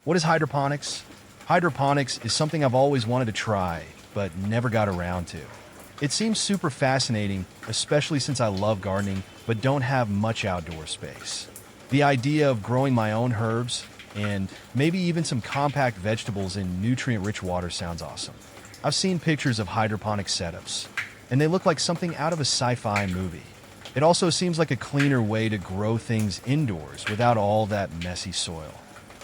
What is hydroponics? Hydroponics is something I've always wanted to try, but never got around to. It seems super fascinating, especially since I love gardening, but don't have much outdoor space. The idea of growing my own herbs, and maybe even some compact vegetables in nutrient-rich water sounds awesome. I've seen pictures of hydroponic setups, and they look like something out of a sci-fi movie. It also seems like a cleaner way to grow things indoors without all that messy soil.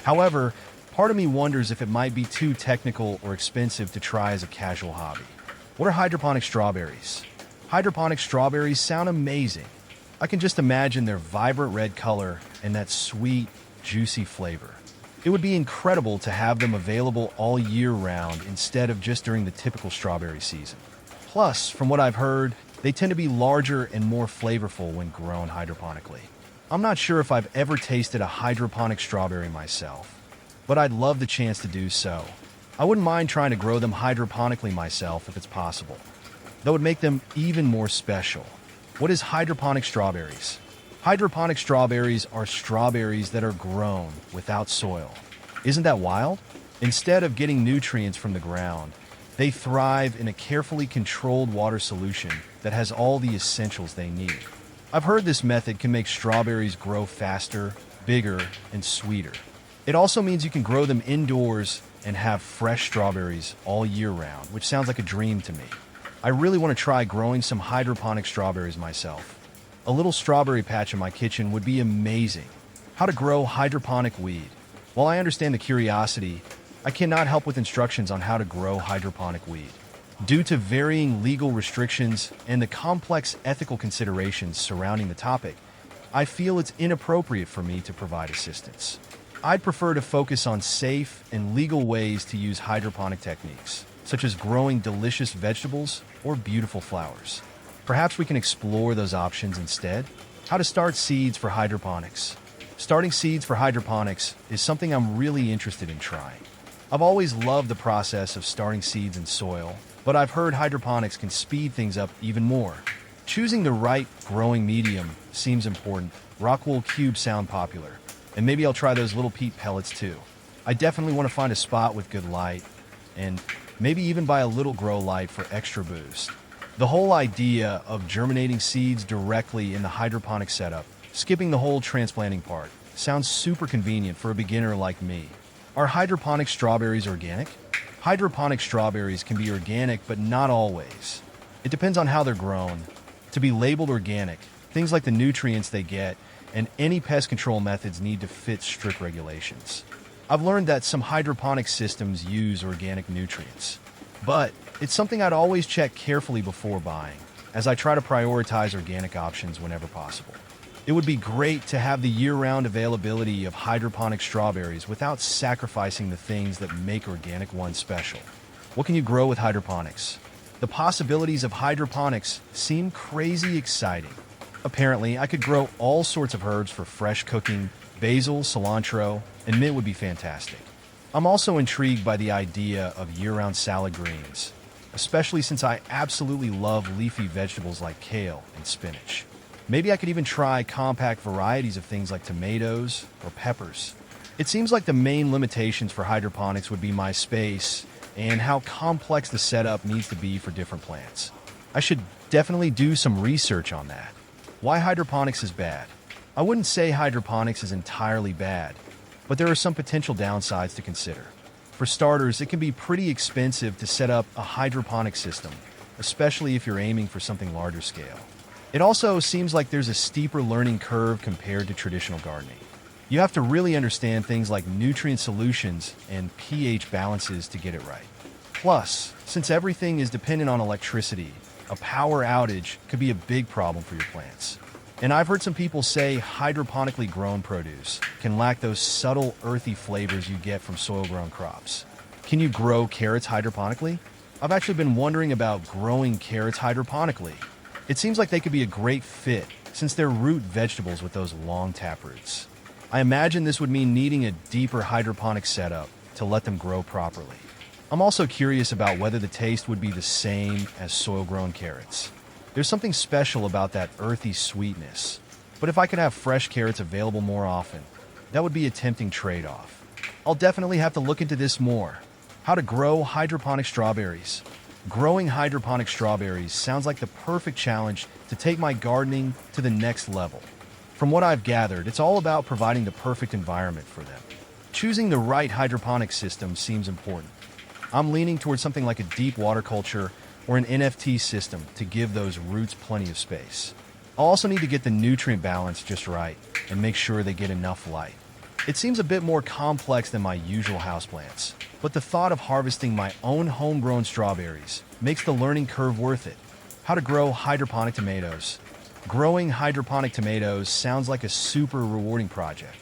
However, part of me wonders if it might be too technical or expensive to try as a casual hobby. What are hydroponic strawberries? Hydroponic strawberries sound amazing. I can just imagine their vibrant red color and that sweet, juicy flavor. It would be incredible to have them available all year round instead of just during the typical strawberry season. Plus, from what I've heard, they tend to be larger and more flavorful when grown hydroponically. I'm not sure if I've ever tasted a hydroponic strawberry myself, but I'd love the chance to do so. I wouldn't mind trying to grow them hydroponically myself if it's possible. That would make them even more special. What is hydroponic strawberries? Hydroponic strawberries are strawberries that are grown without soil. Isn't that wild? Instead of getting nutrients from the ground, they thrive in a carefully controlled water solution that has all the essentials they need. I've heard this method can make strawberries grow faster, bigger, and sweeter. It also means you can grow them indoors and have fresh strawberries all year round, which sounds like a dream to me. I really want to try growing some hydroponic strawberries myself. A little strawberry patch in my kitchen would be amazing. How to grow hydroponic weed. While I understand the curiosity, I cannot help with instructions on how to grow hydroponic weed. Due to varying legal restrictions and the complex ethical considerations surrounding the topic, I feel it's inappropriate for me to provide assistance. I'd prefer to focus on safe and legal ways to use hydroponic techniques, such as growing delicious vegetables or beautiful flowers. Perhaps we can explore those options instead. How to start seeds for hydroponics. Starting seeds for hydroponics is something I'm really interested in trying. I've always loved the process of starting seeds in soil, but I've heard hydroponics can speed things up even more. Choosing the right growing medium seems important. Rockwool cubes sound popular, and maybe I'll try those little peat pellets too. I definitely want to find a spot with good light, and maybe even buy a little grow light for extra boost. The whole idea of germinating seeds directly in the hydroponic setup, skipping the whole transplanting part, sounds super convenient for a beginner like me. Are hydroponic strawberries organic? Hydroponic strawberries can be organic, but not always. It depends on how they're grown. To be labeled organic, things like the nutrients they get and any pest control methods need to fit strict regulations. I've learned that some hydroponic systems use organic nutrients, but it's something I'd always check carefully before buying, as I try to prioritize organic options whenever possible. It would be great to have the year-round availability of hydroponic strawberries without sacrificing the things that make organic ones special. What can you grow with hydroponics? The possibilities of hydroponics seem crazy exciting. Apparently, I could grow all sorts of herbs for fresh cooking. Basil, cilantro, and mint would be fantastic. I'm also intrigued by the idea of year-round salad greens, especially since I absolutely love leafy vegetables like kale and spinach. Maybe I could even try compact varieties of things like tomatoes or peppers. It seems like the main limitations for hydroponics would be my space and how complex the setup needs to be for different plants. I should definitely do some research on that. Why hydroponics is bad? I wouldn't say hydroponics is entirely bad, but there are some potential downsides to consider. For starters, it can be pretty expensive to set up a hydroponic system, especially if you're aiming for something larger scale. It also seems like there's a steeper learning curve compared to traditional gardening. You have to really understand things like nutrient solutions and pH balances to get it right. Plus, since everything is dependent on electricity, a power outage could be a big problem for your plants. And I've heard some people say hydroponically grown produce can lack those subtle earthy flavors you get from soil-grown crops. Can you grow carrots hydroponically? I've actually been wondering about growing carrots hydroponically. It seems like they could be a great fit since they're root vegetables with those long taproots. I imagine this would mean needing a deeper hydroponic setup to let them grow properly. I'm also curious about whether the taste would be the same as soil-grown carrots. There's something special about that earthy sweetness, but if I could have fresh carrots available more often, that would be a tempting trade-off. I'll definitely have to look into this more. How to grow hydroponic strawberries. Growing hydroponic strawberries sounds like the perfect challenge to take my gardening to the next level. From what I've gathered, it's all about providing the perfect environment for them. Choosing the right hydroponic system seems important. I'm leaning towards something like a deep water culture or an NFT system to give those roots plenty of space. I'll also need to get the nutrient balance just right and make sure they get enough light. It seems a bit more complex than my usual houseplants, but the thought of harvesting my own homegrown strawberries makes the learning curve worth it. How to grow hydroponic tomatoes. Growing hydroponic tomatoes sounds like a super rewarding project.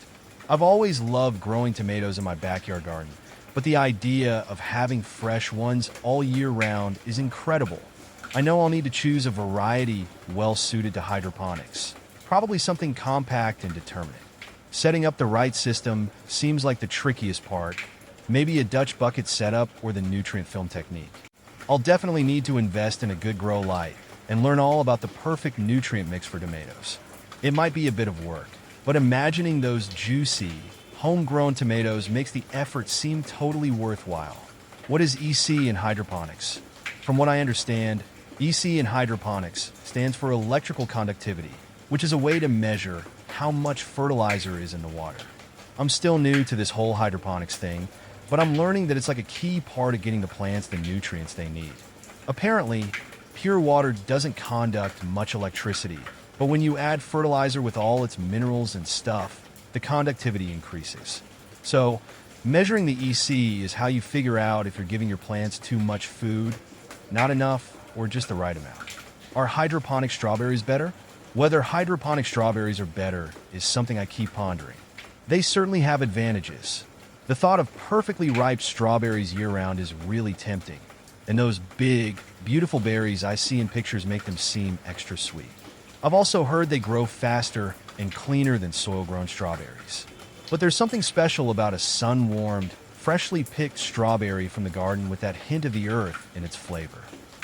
I've always loved growing tomatoes in my backyard garden, but the idea of having fresh ones all year round is incredible. I know I'll need to choose a variety well suited to hydroponics, probably something compact and determinate. Setting up the right system seems like the trickiest part, maybe a Dutch bucket setup or the nutrient film technique. I'll definitely need to invest in a good grow light and learn all about the perfect nutrient mix for tomatoes. It might be a bit of work, but imagining those juicy, homegrown tomatoes makes the effort seem totally worthwhile. What is EC in hydroponics? From what I understand, EC in hydroponics stands for electrical conductivity, which is a way to measure how much fertilizer is in the water. I'm still new to this whole hydroponics thing, but I'm learning that it's like a key part of getting the plants the nutrients they need. Apparently, pure water doesn't conduct much electricity, but when you add fertilizer with all its minerals and stuff, the conductivity increases. So, measuring the EC is how you figure out if you're giving your plants too much food, not enough, or just the right amount. Are hydroponic strawberries better? Whether hydroponic strawberries are better is something I keep pondering. They certainly have advantages. The thought of perfectly ripe strawberries year-round is really tempting, and those big, beautiful berries I see in pictures make them seem extra sweet. I've also heard they grow faster and cleaner than soil-grown strawberries. But there's something special about a sun-warmed, freshly picked strawberry from the garden with that hint of the earth in its flavor.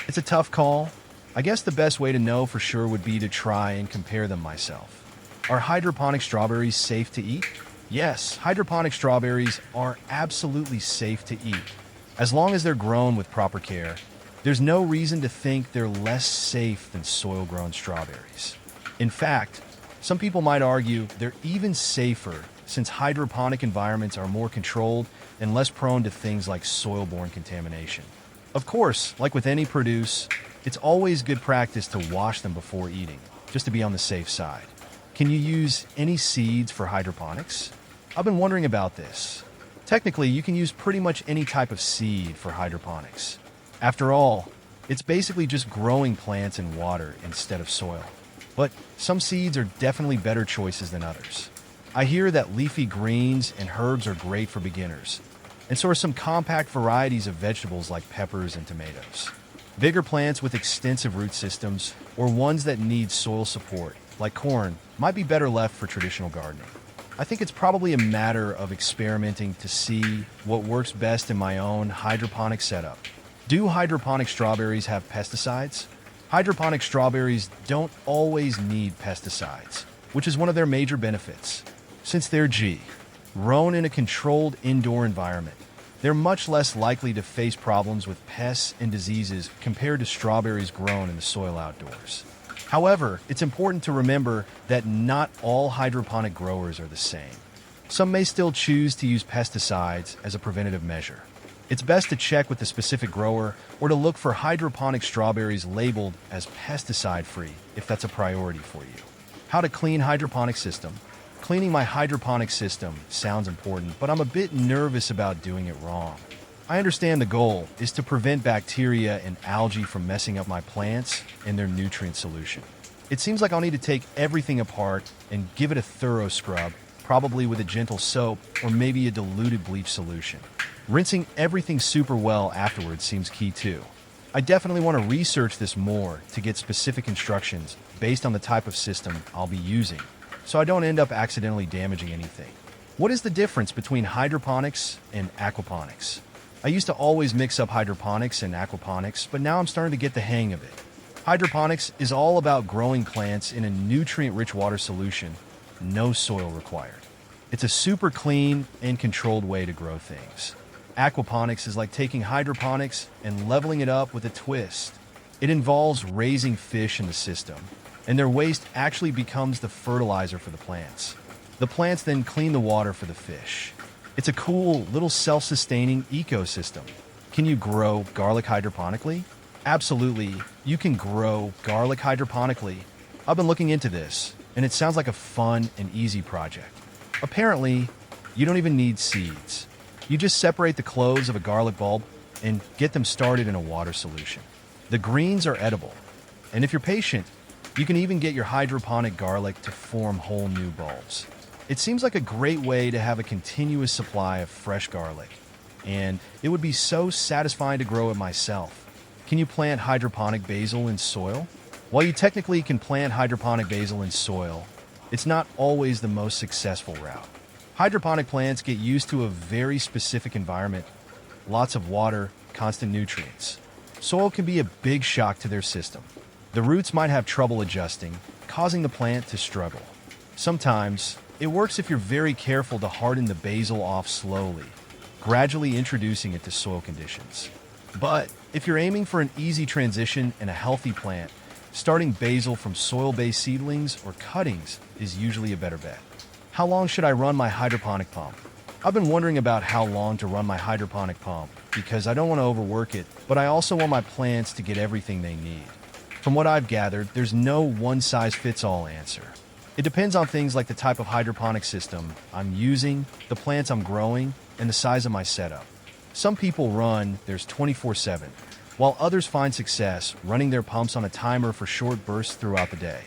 It's a tough call. I guess the best way to know for sure would be to try and compare them myself. Are hydroponic strawberries safe to eat? Yes, hydroponic strawberries are absolutely safe to eat. As long as they're grown with proper care, there's no reason to think they're less safe than soil-grown strawberries. In fact, some people might argue they're even safer since hydroponic environments are more controlled and less prone to things like soil-borne contamination. Of course, like with any produce, it's always good practice to wash them before eating, just to be on the safe side. Can you use any seeds for hydroponics? I've been wondering about this. Technically, you can use pretty much any type of seed for hydroponics. After all, it's basically just growing plants in water instead of soil. But some seeds are definitely better choices than others. I hear that leafy greens and herbs are great for beginners, and so are some compact varieties of vegetables like peppers and tomatoes. Bigger plants with extensive root systems, or ones that need soil support, like corn, might be better left for traditional gardening. I think it's probably a matter of experimenting to see what works best in my own hydroponic setup. Do hydroponic strawberries have pesticides? Hydroponic strawberries don't always need pesticides, which is one of their major benefits. Since they're grown in a controlled indoor environment, they're much less likely to face problems with pests and diseases compared to strawberries grown in the soil outdoors. However, it's important to remember that not all hydroponic growers are the same. Some may still choose to use pesticides as a preventative measure. It's best to check with the specific grower or to look for hydroponic strawberries labeled as pesticide-free if that's a priority for you. How to clean hydroponic system. Cleaning my hydroponic system sounds important, but I'm a bit nervous about doing it wrong. I understand the goal is to prevent bacteria and algae from messing up my plants and their nutrient solution. It seems like I'll need to take everything apart and give it a thorough scrub, probably with a gentle soap or maybe a diluted bleach solution. Rinsing everything super well afterwards seems key too. I definitely want to research this more to get specific instructions based on the type of system I'll be using, so I don't end up accidentally damaging anything. What is the difference between hydroponics and aquaponics? I used to always mix up hydroponics and aquaponics, but now I'm starting to get the hang of it. Hydroponics is all about growing plants in a nutrient-rich water solution, no soil required. It's a super clean and controlled way to grow things. Aquaponics is like taking hydroponics and leveling it up with a twist. It involves raising fish in the system, and their waste actually becomes the fertilizer for the plants. The plants then clean the water for the fish. It's a cool, little self-sustaining ecosystem. Can you grow garlic hydroponically? Absolutely, you can grow garlic hydroponically. I've been looking into this, and it sounds like a fun and easy project. Apparently, you don't even need seeds. You just separate the cloves of a garlic bulb and get them started in a water solution. The greens are edible, and if you're patient, you can even get your hydroponic garlic to form whole new bulbs. It seems like a great way to have a continuous supply of fresh garlic, and it would be so satisfying to grow it myself. Can you plant hydroponic basil in soil? While you technically can plant hydroponic basil in soil, it's not always the most successful route. Hydroponic plants get used to a very specific environment, lots of water, constant nutrients. Soil can be a big shock to their system. The roots might have trouble adjusting, causing the plant to struggle. Sometimes, it works if you're very careful to harden the basil off slowly, gradually introducing it to soil conditions. But if you're aiming for an easy transition and a healthy plant, starting basil from soil-based seedlings or cuttings is usually a better bet. How long should I run my hydroponic pump? I've been wondering about how long to run my hydroponic pump because I don't want to overwork it, but I also want my plants to get everything they need. From what I've gathered, there's no one-size-fits-all answer. It depends on things like the type of hydroponic system I'm using, the plants I'm growing, and the size of my setup. Some people run theirs 24/7, while others find success running their pumps on a timer for short bursts throughout the day.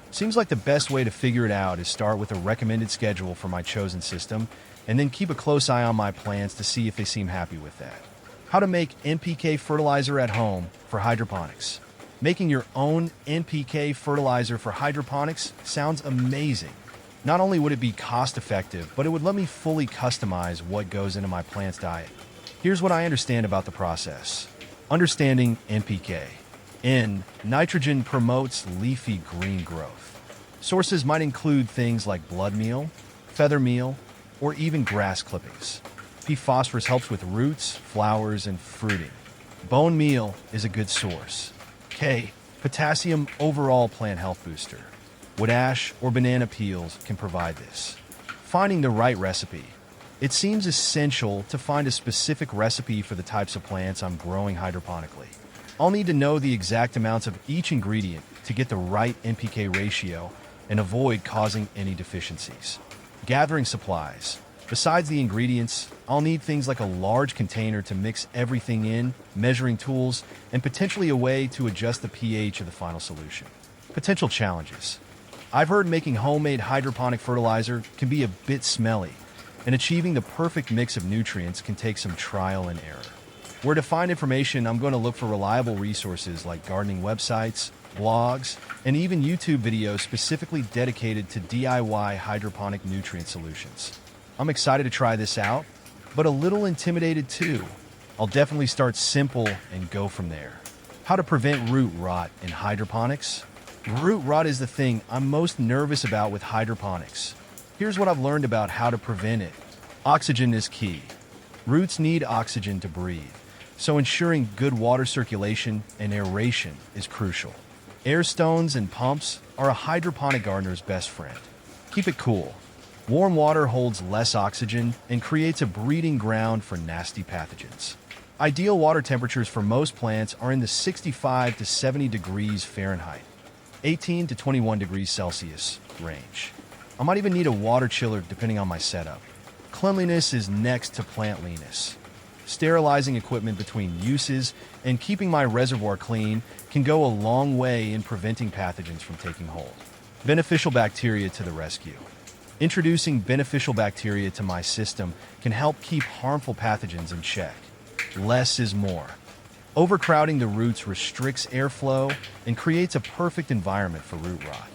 Seems like the best way to figure it out is start with a recommended schedule for my chosen system, and then keep a close eye on my plants to see if they seem happy with that. How to make NPK fertilizer at home for hydroponics. Making your own NPK fertilizer for hydroponics sounds amazing. Not only would it be cost-effective, but it would let me fully customize what goes into my plant's diet. Here's what I understand about the process. Understanding NPK. N. Nitrogen promotes leafy green growth. Sources might include things like blood meal, feather meal, or even grass clippings. P. Phosphorus helps with roots, flowers, and fruiting. Bone meal is a good source. K. Potassium overall plant health booster. Wood ash or banana peels can provide this. Finding the right recipe. It seems essential to find a specific recipe for the types of plants I'm growing hydroponically. I'll need to know the exact amounts of each ingredient to get the right NPK ratio and avoid causing any deficiencies. Gathering supplies. Besides the ingredients, I'll need things like a large container to mix everything in, measuring tools, and potentially a way to adjust the pH of the final solution. Potential challenges. I've heard making homemade hydroponic fertilizer can be a bit smelly, and achieving the perfect mix of nutrients can take some trial and error. Where to find information, I'm going to look for reliable resources like gardening websites, blogs, and even YouTube videos specifically dedicated to DIY hydroponic nutrient solutions. I'm excited to try this out, but a little intimidated too. I'll definitely start simple and go from there. How to prevent root rot in hydroponics? Root rot is the thing I'm most nervous about with hydroponics. Here's what I've learned about how to prevent it. Oxygen is key. Roots need oxygen to breathe, so ensuring good water circulation and aeration is crucial. Air stones and pumps are a hydroponic gardener's best friend. Keep it cool. Warm water holds less oxygen and creates a breeding ground for nasty pathogens. Ideal water temperatures for most plants are in the 65 to 70 degrees Fahrenheit, 18 to 21 degrees Celsius range. I might even need a water chiller depending on my setup. Cleanliness is next to plantliness. Sterilizing equipment between uses and keeping my reservoir clean can go a long way in preventing pathogens from taking hold. Beneficial bacteria to the rescue. Introducing beneficial bacteria to my system can help keep harmful pathogens in check. Less is more. Overcrowding the roots restricts airflow and creates a perfect environment for root rot.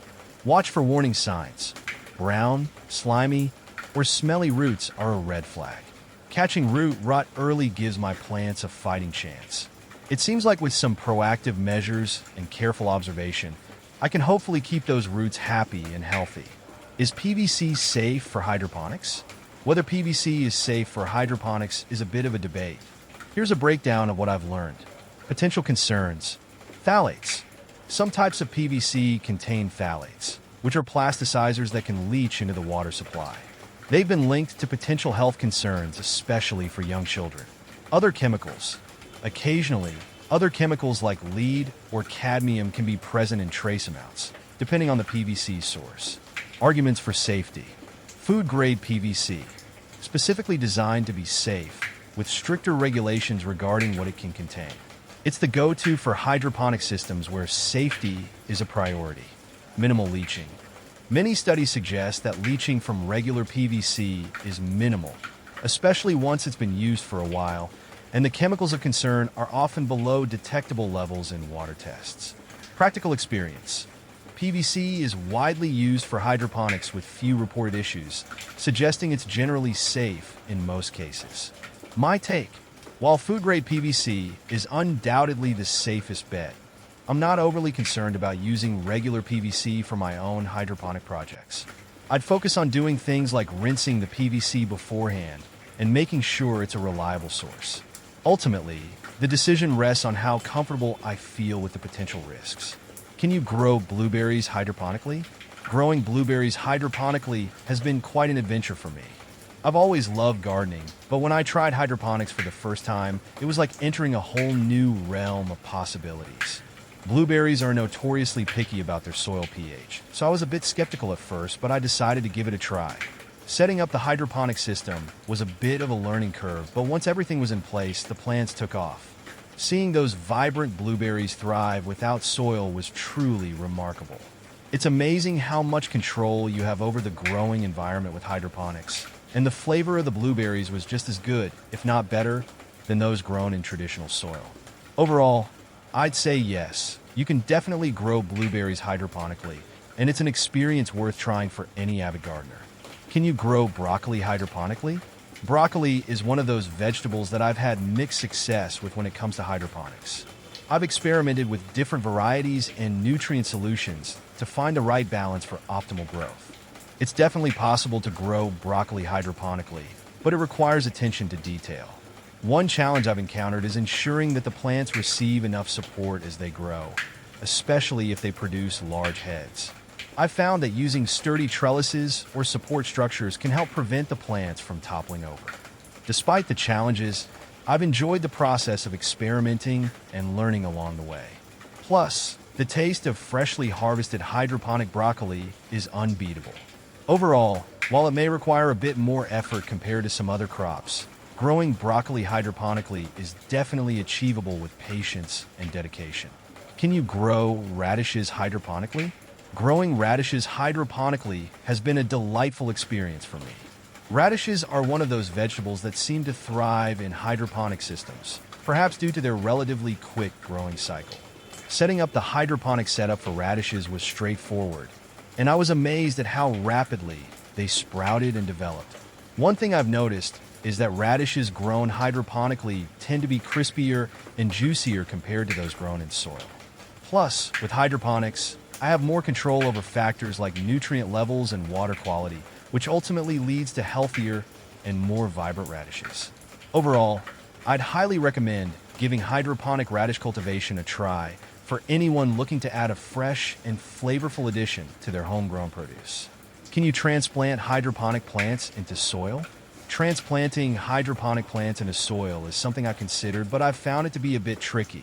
Watch for warning signs. Brown, slimy, or smelly roots are a red flag. Catching root rot early gives my plants a fighting chance. It seems like with some proactive measures and careful observation, I can hopefully keep those roots happy and healthy. Is PVC safe for hydroponics? Whether PVC is safe for hydroponics is a bit of a debate. Here's a breakdown of what I've learned. Potential concerns. Phthalates. Some types of PVC contain phthalates, which are plasticizers that can leach into the water supply. They've been linked to potential health concerns, especially for young children. Other chemicals. Occasionally, other chemicals like lead or cadmium can be present in trace amounts, depending on the PVC source. Arguments for safety. Food-grade PVC, specifically designed to be safe, with stricter regulations regarding what it can contain. It's the go-to for hydroponic systems where safety is a priority. Minimal leaching. Many studies suggest that leaching from regular PVC is minimal, especially once it's been used for a while, and the chemicals of concern are often below detectable levels in water tests. Practical experience. PVC is widely used for hydroponics with few reported issues, suggesting it's generally safe in most cases. My take: while food-grade PVC is undoubtedly the safest bet, I'm not overly concerned about using regular PVC for my own hydroponic projects. I'd focus on doing things like rinsing the PVC beforehand and making sure it's a reliable source. Ultimately, the decision rests on how comfortable I feel with the potential risks. Can you grow blueberries hydroponically? Growing blueberries hydroponically has been quite an adventure for me. I've always loved gardening, but when I tried hydroponics for the first time, it was like entering a whole new realm of possibilities. Blueberries are notoriously picky about their soil pH, so I was a bit skeptical at first, but I decided to give it a try. Setting up the hydroponic system was a bit of a learning curve, but once everything was in place, the plants took off. Seeing those vibrant blueberries thrive without soil was truly remarkable. It's amazing how much control you have over the growing environment with hydroponics, and the flavor of the blueberries was just as good, if not better, than those grown in traditional soil. Overall, I'd say yes, you can definitely grow blueberries hydroponically, and it's an experience worth trying for any avid gardener. Can you grow broccoli hydroponically? Broccoli is one of those vegetables that I've had mixed success with when it comes to hydroponics. I've experimented with different varieties and nutrient solutions to find the right balance for optimal growth. It's definitely possible to grow broccoli hydroponically, but it requires attention to detail. One challenge I've encountered is ensuring that the plants receive enough support as they grow, especially if they produce large heads. I've found that using sturdy trellises or support structures can help prevent the plants from toppling over. Despite the challenges, I've enjoyed the process of experimenting and learning along the way. Plus, the taste of freshly harvested hydroponic broccoli is unbeatable. Overall, while it may require a bit more effort compared to some other crops, growing broccoli hydroponically is definitely achievable with patience and dedication. Can you grow radishes hydroponically? Growing radishes hydroponically has been a delightful experience for me. Radishes are one of those vegetables that seem to thrive in hydroponic systems, perhaps due to their relatively quick growing cycle. Setting up the hydroponic setup for radishes was straightforward, and I was amazed at how rapidly they sprouted and developed. One thing I've noticed is that radishes grown hydroponically tend to be crispier and juicier compared to those grown in soil. Plus, with hydroponics, I have more control over factors like nutrient levels and water quality, which ultimately leads to healthier and more vibrant radishes. Overall, I'd highly recommend giving hydroponic radish cultivation a try for anyone looking to add a fresh and flavorful addition to their homegrown produce. Can you transplant hydroponic plants into soil? Transplanting hydroponic plants into soil is something I've considered, but I've found it to be a bit tricky.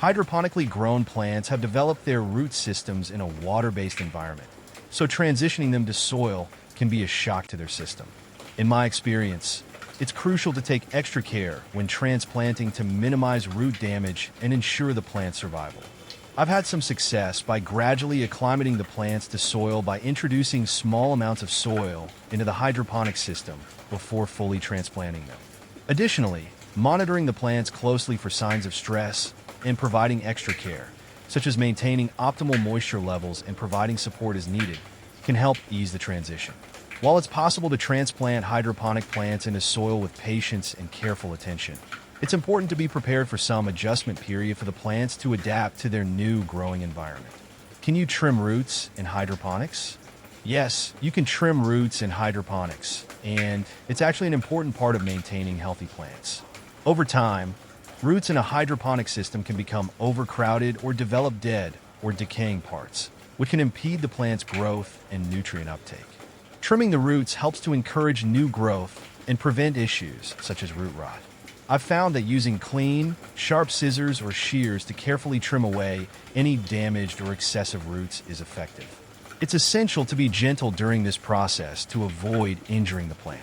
Hydroponically grown plants have developed their root systems in a water-based environment, so transitioning them to soil can be a shock to their system. In my experience, it's crucial to take extra care when transplanting to minimize root damage and ensure the plant's survival. I've had some success by gradually acclimating the plants to soil by introducing small amounts of soil into the hydroponic system before fully transplanting them. Additionally, monitoring the plants closely for signs of stress and providing extra care, such as maintaining optimal moisture levels and providing support as needed, can help ease the transition. While it's possible to transplant hydroponic plants into soil with patience and careful attention, it's important to be prepared for some adjustment period for the plants to adapt to their new growing environment. Can you trim roots in hydroponics? Yes, you can trim roots in hydroponics, and it's actually an important part of maintaining healthy plants. Over time, roots in a hydroponic system can become overcrowded or develop dead or decaying parts, which can impede the plant's growth and nutrient uptake. Trimming the roots helps to encourage new growth and prevent issues such as root rot. I've found that using clean, sharp scissors or shears to carefully trim away any damaged or excessive roots is effective. It's essential to be gentle during this process to avoid injuring the plant.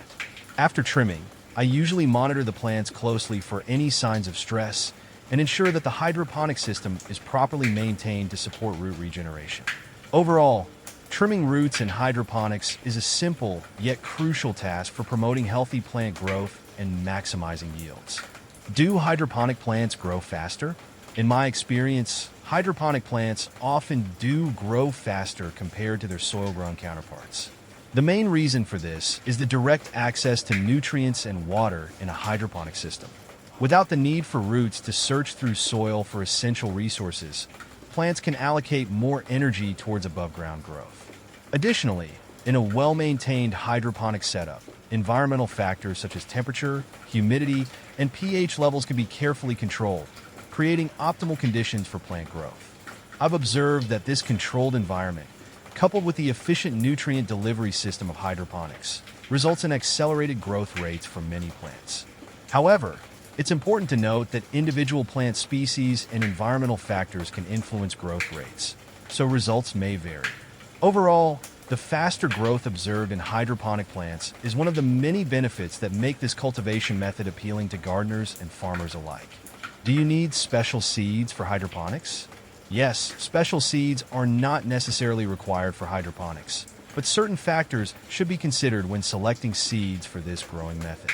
After trimming, I usually monitor the plants closely for any signs of stress and ensure that the hydroponic system is properly maintained to support root regeneration. Overall, trimming roots in hydroponics is a simple yet crucial task for promoting healthy plant growth and maximizing yields. Do hydroponic plants grow faster? In my experience, hydroponic plants often do grow faster compared to their soil-grown counterparts. The main reason for this is the direct access to nutrients and water in a hydroponic system. Without the need for roots to search through soil for essential resources, plants can allocate more energy towards above-ground growth. Additionally, in a well-maintained hydroponic setup, environmental factors such as temperature, humidity, and pH levels can be carefully controlled, creating optimal conditions for plant growth. I've observed that this controlled environment, coupled with the efficient nutrient delivery system of hydroponics, results in accelerated growth rates for many plants. However, it's important to note that individual plant species and environmental factors can influence growth rates, so results may vary. Overall, the faster growth observed in hydroponic plants is one of the many benefits that make this cultivation method appealing to gardeners and farmers alike. Do you need special seeds for hydroponics? Yes, special seeds are not necessarily required for hydroponics, but certain factors should be considered when selecting seeds for this growing method.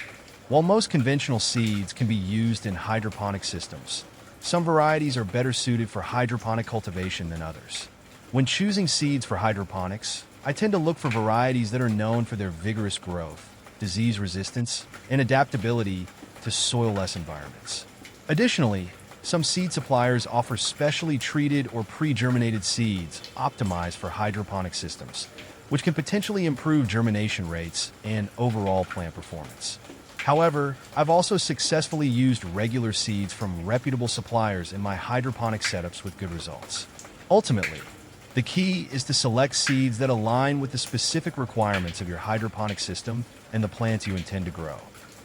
While most conventional seeds can be used in hydroponic systems, some varieties are better suited for hydroponic cultivation than others. When choosing seeds for hydroponics, I tend to look for varieties that are known for their vigorous growth, disease resistance, and adaptability to soil-less environments. Additionally, some seed suppliers offer specially treated or pre-germinated seeds optimized for hydroponic systems, which can potentially improve germination rates and overall plant performance. However, I've also successfully used regular seeds from reputable suppliers in my hydroponic setups with good results. Ultimately, the key is to select seeds that align with the specific requirements of your hydroponic system and the plants you intend to grow.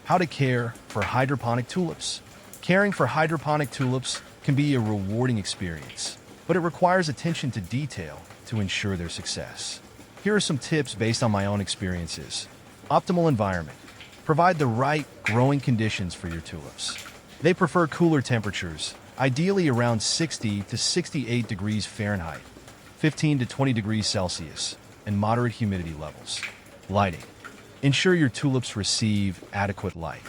How to care for hydroponic tulips. Caring for hydroponic tulips can be a rewarding experience, but it requires attention to detail to ensure their success. Here are some tips based on my own experiences. Optimal environment. Provide the right growing conditions for your tulips. They prefer cooler temperatures, ideally around 60 to 68 degrees Fahrenheit, 15 to 20 degrees Celsius, and moderate humidity levels. Lighting. Ensure your tulips receive adequate light.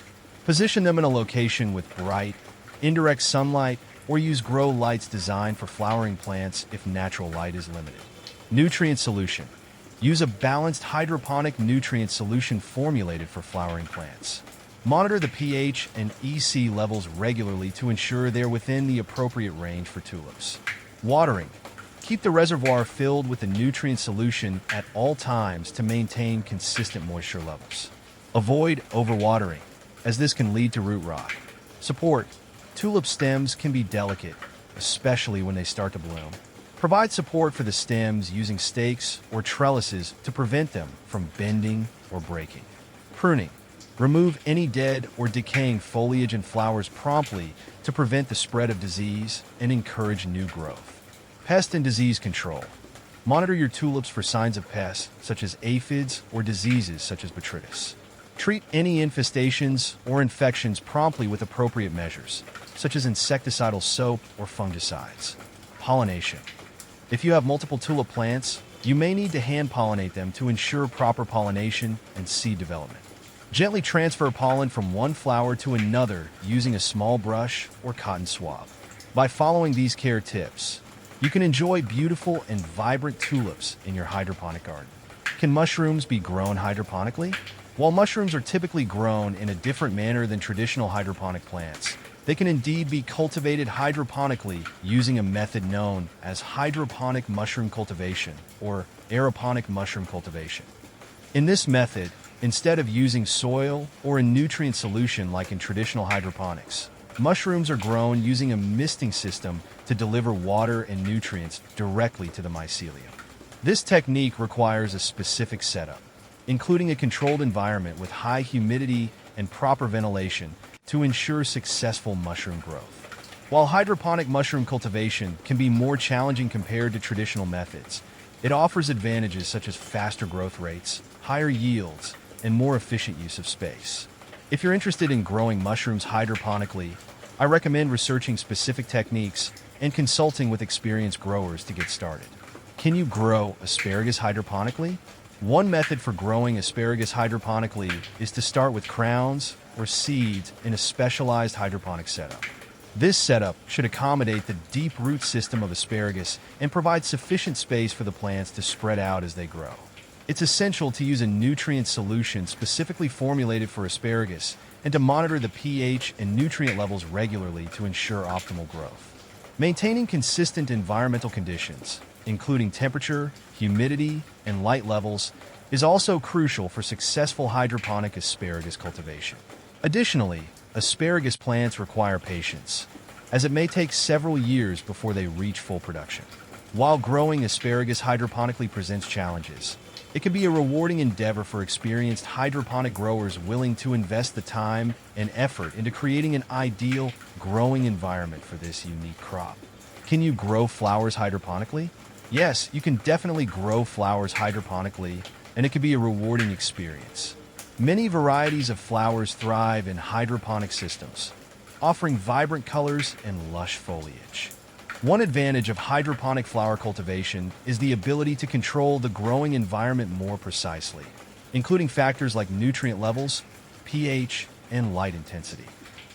Position them in a location with bright, indirect sunlight, or use grow lights designed for flowering plants if natural light is limited. Nutrient solution. Use a balanced hydroponic nutrient solution formulated for flowering plants. Monitor the pH and EC levels regularly to ensure they're within the appropriate range for tulips. Watering. Keep the reservoir filled with the nutrient solution at all times to maintain consistent moisture levels. Avoid overwatering, as this can lead to root rot. Support. Tulip stems can be delicate, especially when they start to bloom. Provide support for the stems using stakes or trellises to prevent them from bending or breaking. Pruning. Remove any dead or decaying foliage and flowers promptly to prevent the spread of disease and encourage new growth. Pest and disease control. Monitor your tulips for signs of pests, such as aphids or diseases such as botrytis. Treat any infestations or infections promptly with appropriate measures, such as insecticidal soap or fungicides. Pollination. If you have multiple tulip plants, you may need to hand pollinate them to ensure proper pollination and seed development. Gently transfer pollen from one flower to another using a small brush or cotton swab. By following these care tips, you can enjoy beautiful and vibrant tulips in your hydroponic garden. Can mushrooms be grown hydroponically? While mushrooms are typically grown in a different manner than traditional hydroponic plants, They can indeed be cultivated hydroponically using a method known as hydroponic mushroom cultivation or aeroponic mushroom cultivation. In this method, instead of using soil or a nutrient solution like in traditional hydroponics, mushrooms are grown using a misting system to deliver water and nutrients directly to the mycelium. This technique requires a specific setup, including a controlled environment with high humidity and proper ventilation to ensure successful mushroom growth. While hydroponic mushroom cultivation can be more challenging compared to traditional methods, it offers advantages such as faster growth rates, higher yields, and more efficient use of space. If you're interested in growing mushrooms hydroponically, I recommend researching specific techniques and consulting with experienced growers to get started. Can you grow asparagus hydroponically? One method for growing asparagus hydroponically is to start with crowns or seeds in a specialized hydroponic setup. This setup should accommodate the deep root system of asparagus and provide sufficient space for the plants to spread out as they grow. It's essential to use a nutrient solution specifically formulated for asparagus and to monitor the pH and nutrient levels regularly to ensure optimal growth. Maintaining consistent environmental conditions, including temperature, humidity, and light levels, is also crucial for successful hydroponic asparagus cultivation. Additionally, asparagus plants require patience, as it may take several years before they reach full production. While growing asparagus hydroponically presents challenges, it can be a rewarding endeavor for experienced hydroponic growers willing to invest the time and effort into creating an ideal growing environment for this unique crop. Can you grow flowers hydroponically? Yes, you can definitely grow flowers hydroponically, and it can be a rewarding experience. Many varieties of flowers thrive in hydroponic systems, offering vibrant colors and lush foliage. One advantage of hydroponic flower cultivation is the ability to control the growing environment more precisely, including factors like nutrient levels, pH, and light intensity.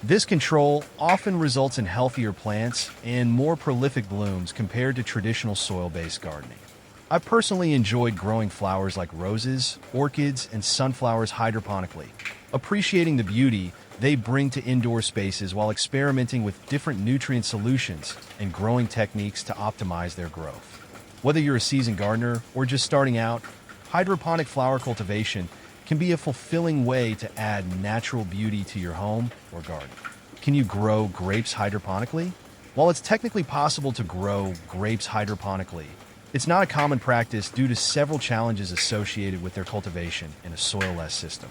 This control often results in healthier plants and more prolific blooms compared to traditional soil-based gardening. I personally enjoyed growing flowers like roses, orchids, and sunflowers hydroponically, appreciating the beauty they bring to indoor spaces while experimenting with different nutrient solutions and growing techniques to optimize their growth. Whether you're a seasoned gardener or just starting out, hydroponic flower cultivation can be a fulfilling way to add natural beauty to your home or garden. Can you grow grapes hydroponically? While it's technically possible to grow grapes hydroponically, it's not a common practice due to several challenges associated with their cultivation in a soil-less system.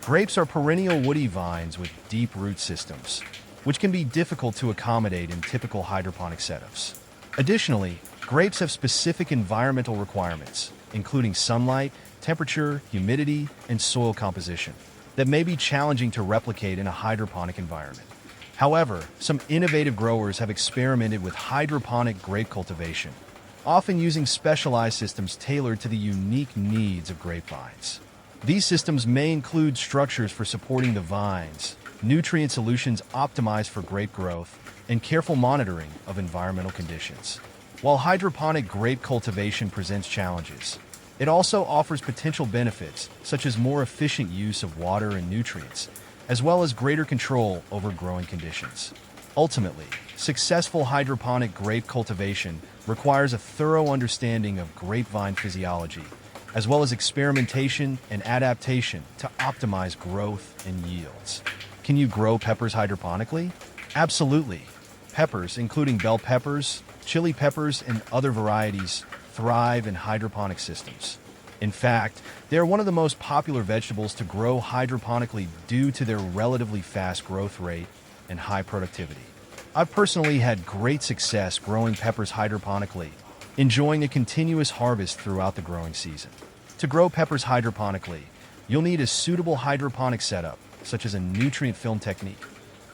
Grapes are perennial woody vines with deep root systems, which can be difficult to accommodate in typical hydroponic setups. Additionally, grapes have specific environmental requirements, including sunlight, temperature, humidity, and soil composition, that may be challenging to replicate in a hydroponic environment. However, some innovative growers have experimented with hydroponic grape cultivation, often using specialized systems tailored to the unique needs of grapevines. These systems may include structures for supporting the vines, nutrient solutions optimized for grape growth, and careful monitoring of environmental conditions. While hydroponic grape cultivation presents challenges, it also offers potential benefits such as more efficient use of water and nutrients, as well as greater control over growing conditions. Ultimately, successful hydroponic grape cultivation requires a thorough understanding of grapevine physiology, as well as experimentation and adaptation to optimize growth and yields. Can you grow peppers hydroponically? Absolutely. Peppers, including bell peppers, chili peppers, and other varieties, thrive in hydroponic systems. In fact, they are one of the most popular vegetables to grow hydroponically due to their relatively fast growth rate and high productivity. I've personally had great success growing peppers hydroponically, enjoying a continuous harvest throughout the growing season. To grow peppers hydroponically, you'll need a suitable hydroponic setup, such as a nutrient film technique,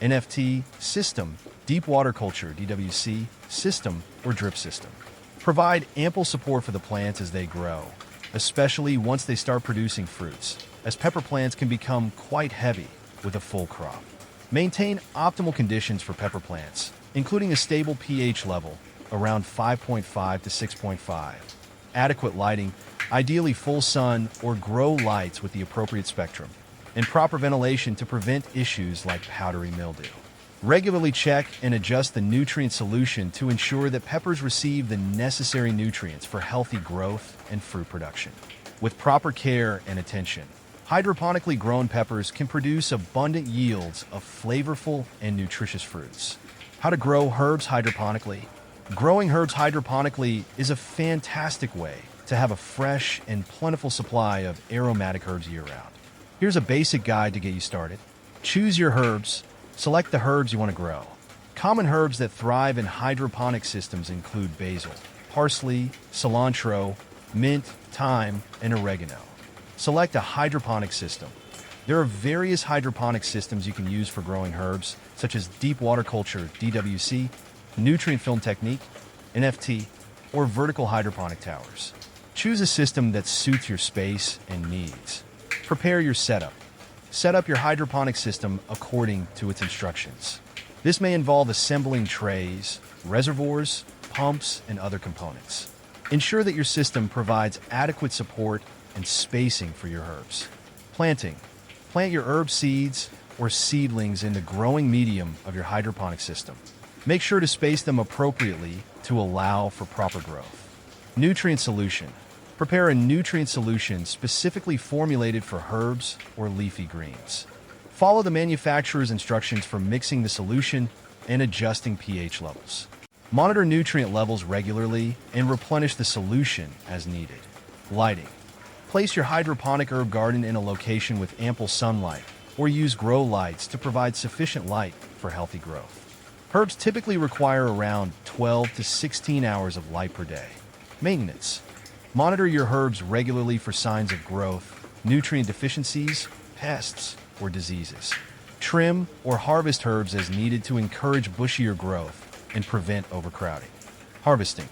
NFT, system, deep water culture, DWC, system, or drip system. Provide ample support for the plants as they grow, especially once they start producing fruits, as pepper plants can become quite heavy with a full crop. Maintain optimal conditions for pepper plants, including a stable pH level around 5.5 to 6.5, adequate lighting, ideally full sun or grow lights with the appropriate spectrum, and proper ventilation to prevent issues like powdery mildew. Regularly check and adjust the nutrient solution to ensure that peppers receive the necessary nutrients for healthy growth and fruit production. With proper care and attention, hydroponically grown peppers can produce abundant yields of flavorful and nutritious fruits. How to grow herbs hydroponically? Growing herbs hydroponically is a fantastic way to have a fresh and plentiful supply of aromatic herbs year-round. Here's a basic guide to get you started. Choose your herbs. Select the herbs you want to grow. Common herbs that thrive in hydroponic systems include basil, parsley, cilantro, mint, thyme, and oregano. Select a hydroponic system. There are various hydroponic systems you can use for growing herbs, such as deep water culture (DWC), nutrient film technique (NFT), or vertical hydroponic towers. Choose a system that suits your space and needs. Prepare your setup. Set up your hydroponic system according to its instructions. This may involve assembling trays, reservoirs, pumps, and other components. Ensure that your system provides adequate support and spacing for your herbs. Planting. Plant your herb seeds or seedlings in the growing medium of your hydroponic system. Make sure to space them appropriately to allow for proper growth. Nutrient solution. Prepare a nutrient solution specifically formulated for herbs or leafy greens. Follow the manufacturer's instructions for mixing the solution and adjusting pH levels. Monitor nutrient levels regularly and replenish the solution as needed. Lighting. Place your hydroponic herb garden in a location with ample sunlight or use grow lights to provide sufficient light for healthy growth. Herbs typically require around 12 to 16 hours of light per day. Maintenance. Monitor your herbs regularly for signs of growth, nutrient deficiencies, pests, or diseases. Trim or harvest herbs as needed to encourage bushier growth and prevent overcrowding. Harvesting.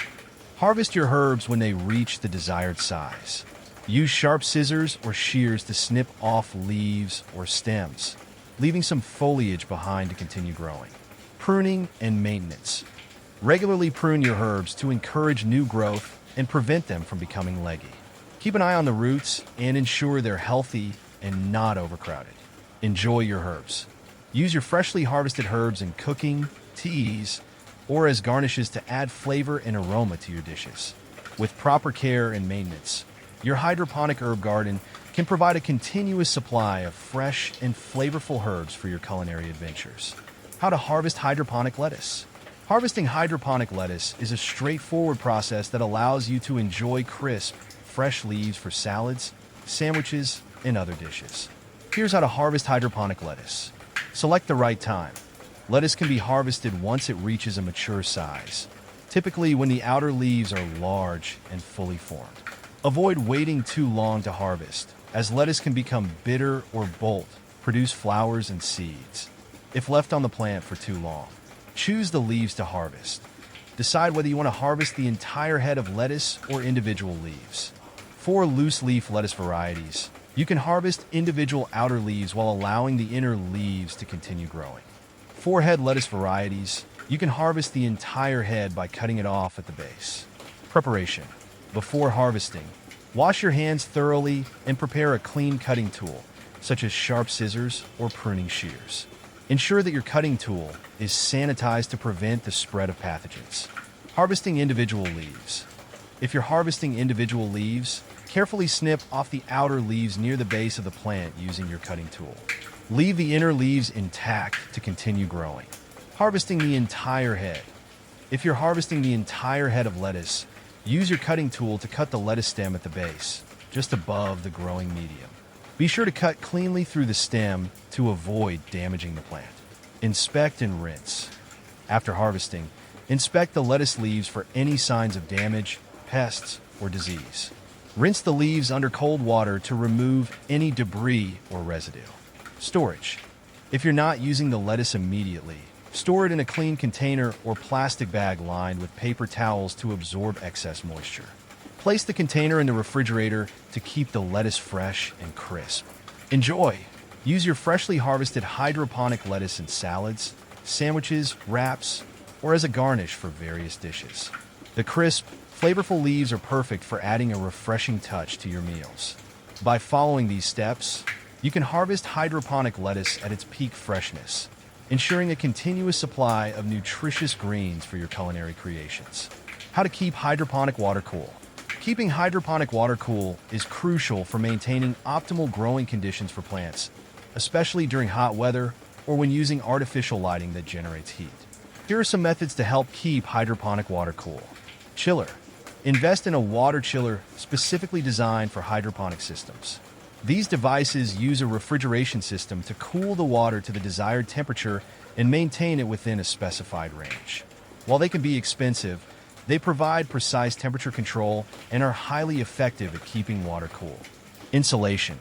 Harvest your herbs when they reach the desired size. Use sharp scissors or shears to snip off leaves or stems, leaving some foliage behind to continue growing. Pruning and maintenance. Regularly prune your herbs to encourage new growth and prevent them from becoming leggy. Keep an eye on the roots and ensure they're healthy and not overcrowded. Enjoy your herbs. Use your freshly harvested herbs in cooking, teas, or as garnishes to add flavor and aroma to your dishes. With proper care and maintenance, your hydroponic herb garden can provide a continuous supply of fresh and flavorful herbs for your culinary adventures. How to harvest hydroponic lettuce. Harvesting hydroponic lettuce is a straightforward process that allows you to enjoy crisp, fresh leaves for salads, sandwiches, and other dishes. Here's how to harvest hydroponic lettuce. Select the right time. Lettuce can be harvested once it reaches a mature size, typically when the outer leaves are large and fully formed. Avoid waiting too long to harvest, as lettuce can become bitter or bolt, produce flowers and seeds, if left on the plant for too long. Choose the leaves to harvest. Decide whether you want to harvest the entire head of lettuce or individual leaves. For loose leaf lettuce varieties, you can harvest individual outer leaves while allowing the inner leaves to continue growing. For head lettuce varieties, you can harvest the entire head by cutting it off at the base. Preparation. Before harvesting, wash your hands thoroughly and prepare a clean cutting tool, such as sharp scissors or pruning shears. Ensure that your cutting tool is sanitized to prevent the spread of pathogens. Harvesting individual leaves. If you're harvesting individual leaves, carefully snip off the outer leaves near the base of the plant using your cutting tool. Leave the inner leaves intact to continue growing. Harvesting the entire head. If you're harvesting the entire head of lettuce, use your cutting tool to cut the lettuce stem at the base, just above the growing medium. Be sure to cut cleanly through the stem to avoid damaging the plant. Inspect and rinse. After harvesting, inspect the lettuce leaves for any signs of damage, pests, or disease. Rinse the leaves under cold water to remove any debris or residue. Storage. If you're not using the lettuce immediately, store it in a clean container or plastic bag lined with paper towels to absorb excess moisture. Place the container in the refrigerator to keep the lettuce fresh and crisp. Enjoy! Use your freshly harvested hydroponic lettuce in salads, sandwiches, wraps, or as a garnish for various dishes. The crisp, flavorful leaves are perfect for adding a refreshing touch to your meals. By following these steps, you can harvest hydroponic lettuce at its peak freshness, ensuring a continuous supply of nutritious greens for your culinary creations. How to keep hydroponic water cool. Keeping hydroponic water cool is crucial for maintaining optimal growing conditions for plants, especially during hot weather or when using artificial lighting that generates heat. Here are some methods to help keep hydroponic water cool. Chiller. Invest in a water chiller specifically designed for hydroponic systems. These devices use a refrigeration system to cool the water to the desired temperature and maintain it within a specified range. While they can be expensive, they provide precise temperature control and are highly effective at keeping water cool. Insulation.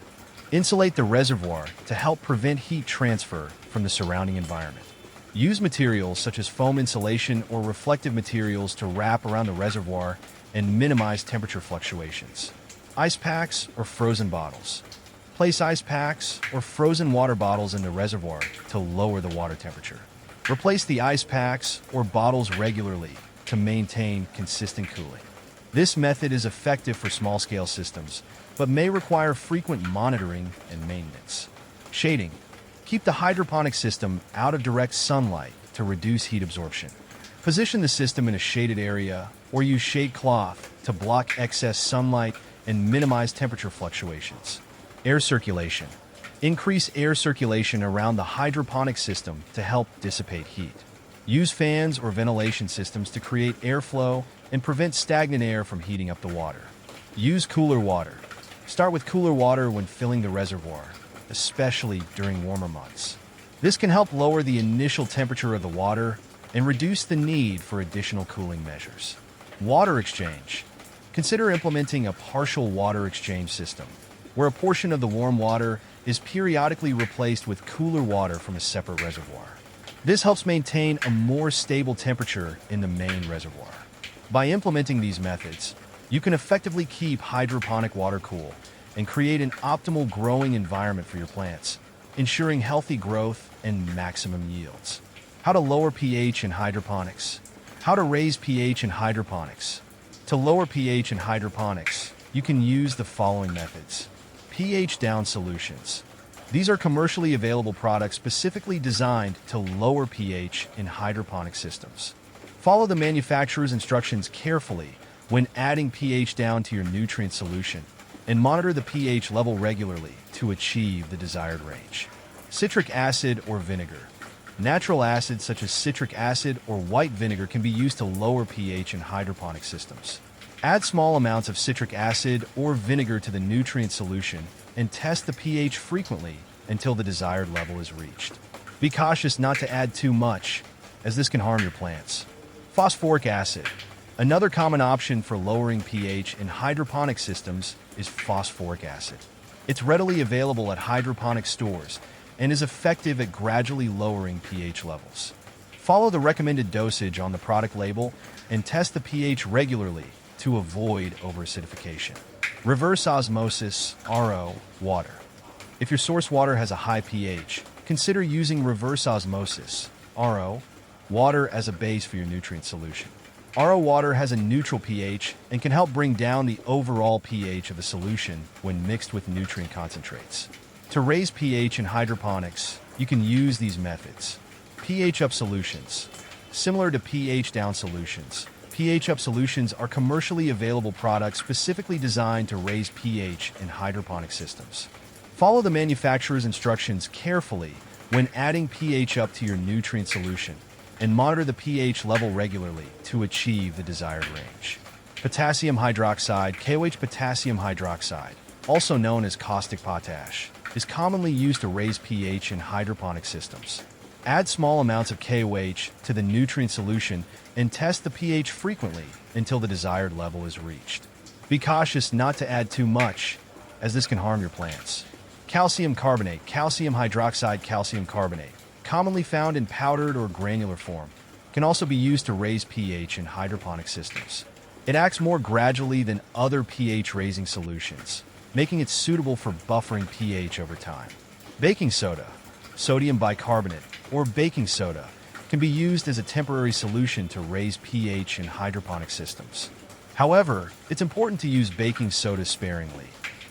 Insulate the reservoir to help prevent heat transfer from the surrounding environment. Use materials such as foam insulation or reflective materials to wrap around the reservoir and minimize temperature fluctuations. Ice packs or frozen bottles. Place ice packs or frozen water bottles in the reservoir to lower the water temperature. Replace the ice packs or bottles regularly to maintain consistent cooling. This method is effective for small-scale systems, but may require frequent monitoring and maintenance. Shading. Keep the hydroponic system out of direct sunlight to reduce heat absorption. Position the system in a shaded area or use shade cloth to block excess sunlight and minimize temperature fluctuations. Air circulation. Increase air circulation around the hydroponic system to help dissipate heat. Use fans or ventilation systems to create airflow and prevent stagnant air from heating up the water. Use cooler water. Start with cooler water when filling the reservoir, especially during warmer months. This can help lower the initial temperature of the water and reduce the need for additional cooling measures. Water exchange. Consider implementing a partial water exchange system, where a portion of the warm water is periodically replaced with cooler water from a separate reservoir. This helps maintain a more stable temperature in the main reservoir. By implementing these methods, you can effectively keep hydroponic water cool and create an optimal growing environment for your plants, ensuring healthy growth and maximum yields. How to lower pH in hydroponics. How to raise pH in hydroponics. To lower pH in hydroponics, you can use the following methods. pH down solutions. These are commercially available products specifically designed to lower pH in hydroponic systems. Follow the manufacturer's instructions carefully when adding pH down to your nutrient solution, and monitor the pH level regularly to achieve the desired range. Citric acid or vinegar. Natural acids such as citric acid or white vinegar can be used to lower pH in hydroponic systems. Add small amounts of citric acid or vinegar to the nutrient solution and test the pH frequently until the desired level is reached. Be cautious not to add too much, as this can harm your plants. Phosphoric acid. Another common option for lowering pH in hydroponic systems is phosphoric acid. It's readily available at hydroponic stores and is effective at gradually lowering pH levels. Follow the recommended dosage on the product label and test the pH regularly to avoid overacidification. Reverse osmosis, RO, water. If your source water has a high pH, consider using reverse osmosis, RO, water as a base for your nutrient solution. RO water has a neutral pH and can help bring down the overall pH of a solution when mixed with nutrient concentrates. To raise pH in hydroponics, you can use these methods. pH up solutions. Similar to pH down solutions, pH up solutions are commercially available products specifically designed to raise pH in hydroponic systems. Follow the manufacturer's instructions carefully when adding pH up to your nutrient solution, and monitor the pH level regularly to achieve the desired range. Potassium hydroxide, KOH potassium hydroxide, also known as caustic potash, is commonly used to raise pH in hydroponic systems. Add small amounts of KOH to the nutrient solution and test the pH frequently until the desired level is reached. Be cautious not to add too much, as this can harm your plants. Calcium carbonate, calcium hydroxide, calcium carbonate, commonly found in powdered or granular form, can also be used to raise pH in hydroponic systems. It acts more gradually than other pH-raising solutions, making it suitable for buffering pH over time. Baking soda, sodium bicarbonate, or baking soda, can be used as a temporary solution to raise pH in hydroponic systems. However, it's important to use baking soda sparingly,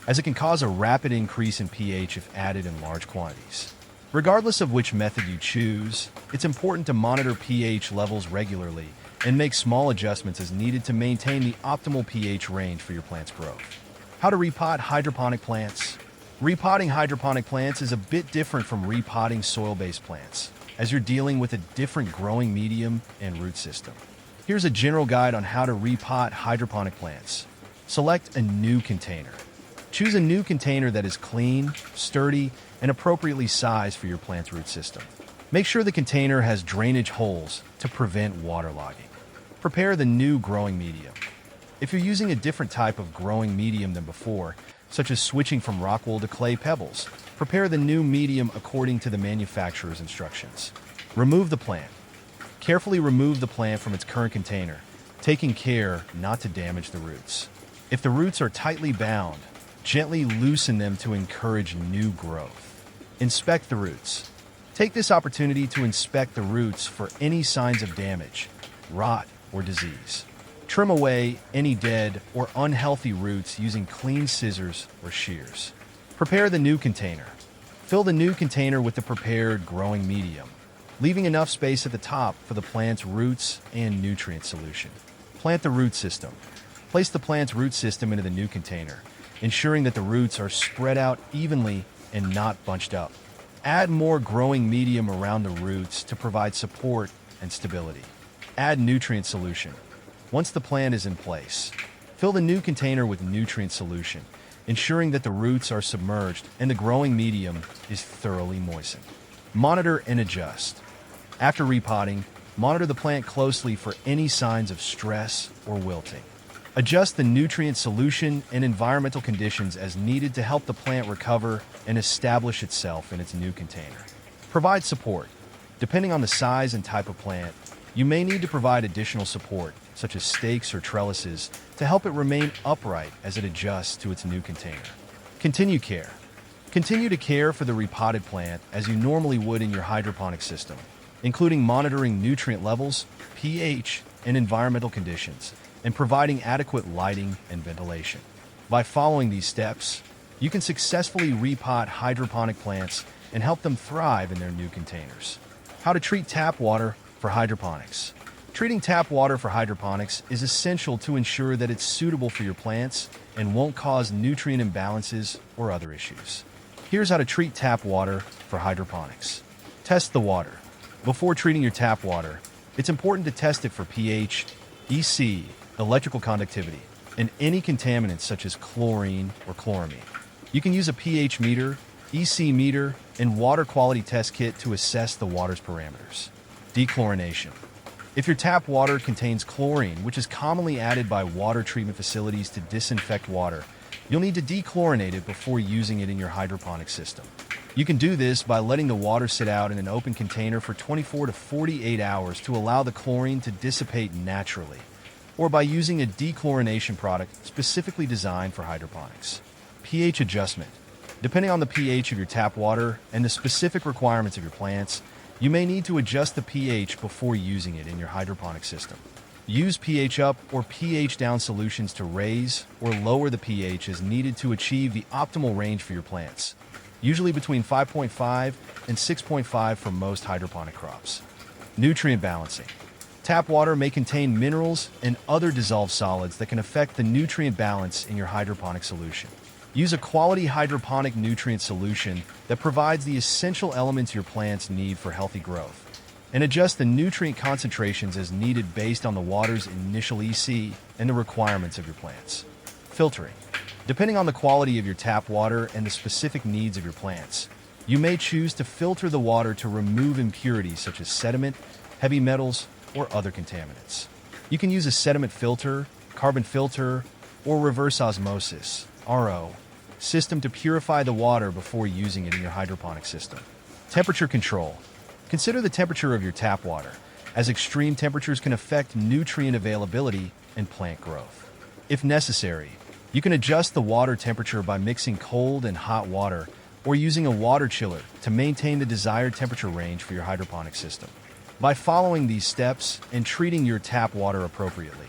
as it can cause a rapid increase in pH if added in large quantities. Regardless of which method you choose, it's important to monitor pH levels regularly and make small adjustments as needed to maintain the optimal pH range for your plant's growth. How to repot hydroponic plants? Repotting hydroponic plants is a bit different from repotting soil-based plants, as you're dealing with a different growing medium and root system. Here's a general guide on how to repot hydroponic plants. Select a new container. Choose a new container that is clean, sturdy, and appropriately sized for your plant's root system. Make sure the container has drainage holes to prevent waterlogging. Prepare the new growing medium. If you're using a different type of growing medium than before, such as switching from rock wool to clay pebbles, prepare the new medium according to the manufacturer's instructions. Remove the plant. Carefully remove the plant from its current container, taking care not to damage the roots. If the roots are tightly bound, gently loosen them to encourage new growth. Inspect the roots. Take this opportunity to inspect the roots for any signs of damage, rot, or disease. Trim away any dead or unhealthy roots using clean scissors or shears. Prepare the new container. Fill the new container with the prepared growing medium, leaving enough space at the top for the plant's roots and nutrient solution. Plant the root system. Place the plant's root system into the new container, ensuring that the roots are spread out evenly and not bunched up. Add more growing medium around the roots to provide support and stability. Add nutrient solution. Once the plant is in place, fill the new container with nutrient solution, ensuring that the roots are submerged and the growing medium is thoroughly moistened. Monitor and adjust. After repotting, monitor the plant closely for any signs of stress or wilting. Adjust the nutrient solution and environmental conditions as needed to help the plant recover and establish itself in its new container. Provide support. Depending on the size and type of plant, you may need to provide additional support, such as stakes or trellises, to help it remain upright as it adjusts to its new container. Continue care. Continue to care for the repotted plant as you normally would in your hydroponic system, including monitoring nutrient levels, pH, and environmental conditions, and providing adequate lighting and ventilation. By following these steps, you can successfully repot hydroponic plants and help them thrive in their new containers. How to treat tap water for hydroponics. Treating tap water for hydroponics is essential to ensure that it's suitable for your plants and won't cause nutrient imbalances or other issues. Here's how to treat tap water for hydroponics. Test the water. Before treating your tap water, it's important to test it for pH, EC, electrical conductivity, and any contaminants such as chlorine or chloramine. You can use a pH meter, EC meter, and water quality test kit to assess the water's parameters. Dechlorination. If your tap water contains chlorine, which is commonly added by water treatment facilities to disinfect water, you'll need to dechlorinate it before using it in your hydroponic system. You can do this by letting the water sit out in an open container for 24 to 48 hours to allow the chlorine to dissipate naturally, or by using a dechlorination product specifically designed for hydroponics. pH adjustment. Depending on the pH of your tap water and the specific requirements of your plants, you may need to adjust the pH before using it in your hydroponic system. Use pH up or pH down solutions to raise or lower the pH as needed to achieve the optimal range for your plants, usually between 5.5 and 6.5 for most hydroponic crops. Nutrient balancing. Tap water may contain minerals and other dissolved solids that can affect the nutrient balance in your hydroponic solution. Use a quality hydroponic nutrient solution that provides the essential elements your plants need for healthy growth, and adjust the nutrient concentrations as needed based on the water's initial EC and the requirements of your plants. Filtering. Depending on the quality of your tap water and the specific needs of your plants, you may choose to filter the water to remove impurities such as sediment, heavy metals, or other contaminants. You can use a sediment filter, carbon filter, or reverse osmosis (RO) system to purify the water before using it in your hydroponic system. Temperature control. Consider the temperature of your tap water, as extreme temperatures can affect nutrient availability and plant growth. If necessary, you can adjust the water temperature by mixing cold and hot water or using a water chiller to maintain the desired temperature range for your hydroponic system. By following these steps and treating your tap water appropriately,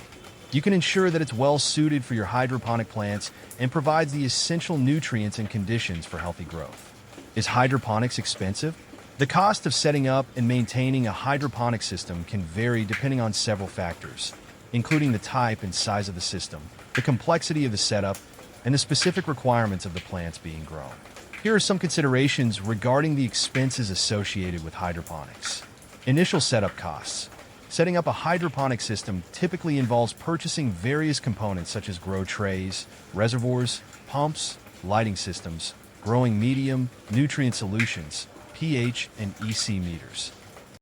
you can ensure that it's well suited for your hydroponic plants and provides the essential nutrients and conditions for healthy growth. Is hydroponics expensive? The cost of setting up and maintaining a hydroponic system can vary depending on several factors, including the type and size of the system, the complexity of the setup, and the specific requirements of the plants being grown. Here are some considerations regarding the expenses associated with hydroponics. Initial setup costs. Setting up a hydroponic system typically involves purchasing various components such as grow trays, reservoirs, pumps, lighting systems, growing medium, nutrient solutions, pH, and EC meters.